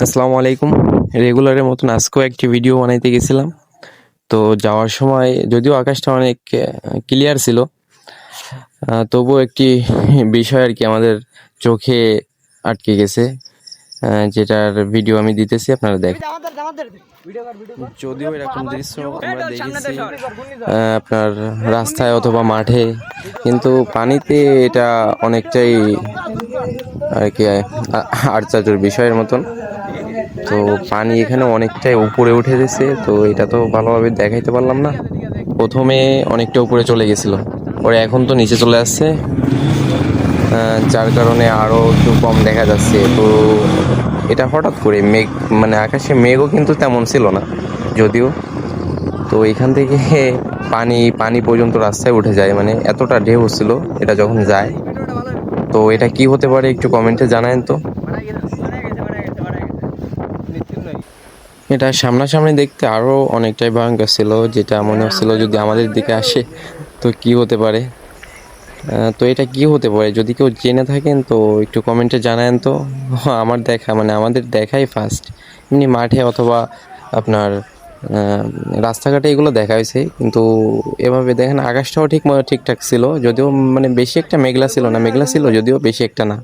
আসসালামু আলাইকুম। রেগুলারের মতন আজকেও একটি ভিডিও বানাইতে গেছিলাম। তো যাওয়ার সময় যদিও আকাশটা অনেক ক্লিয়ার ছিল, তবুও একটি বিষয় আর কি আমাদের চোখে আটকে গেছে, যেটার ভিডিও আমি দিতেছি, আপনারা দেখেন। যদিও এরকম দৃশ্য আমরা দেখেছি আপনার রাস্তায় অথবা মাঠে, কিন্তু পানিতে এটা অনেকটাই আর কি আশ্চর্যের বিষয়ের মতন। তো পানি এখানে অনেকটাই উপরে উঠে গেছে, তো এটা তো ভালোভাবে দেখাইতে পারলাম না। প্রথমে অনেকটা উপরে চলে গেছিল, পরে এখন তো নিচে চলে আসছে, যার কারণে আরও একটু কম দেখা যাচ্ছে। তো এটা হঠাৎ করে মেঘ, মানে আকাশে মেঘও কিন্তু তেমন ছিল না যদিও। তো এখান থেকে পানি পানি পর্যন্ত রাস্তায় উঠে যায়, মানে এতটা ঢেউ ছিল এটা যখন যায়। তো এটা কি হতে পারে একটু কমেন্টে জানায়েন তো। এটা সামনাসামনি দেখতে আরও অনেকটাই ভয়ঙ্কর ছিল, যেটা মনে হচ্ছিল যদি আমাদের দিকে আসে তো কি হতে পারে। তো এটা কি হতে পারে, যদি কেউ জেনে থাকেন তো একটু কমেন্টে জানায়েন তো। আমার দেখা, মানে আমাদের দেখাই ফার্স্ট। এমনি মাঠে অথবা আপনার রাস্তাঘাটে এগুলো দেখা হয়েছে, কিন্তু এভাবে দেখেন আকাশটাও ঠিকঠাক ছিল, যদিও মানে বেশি একটা মেঘলা ছিল না, মেঘলা ছিল যদিও বেশি একটা না।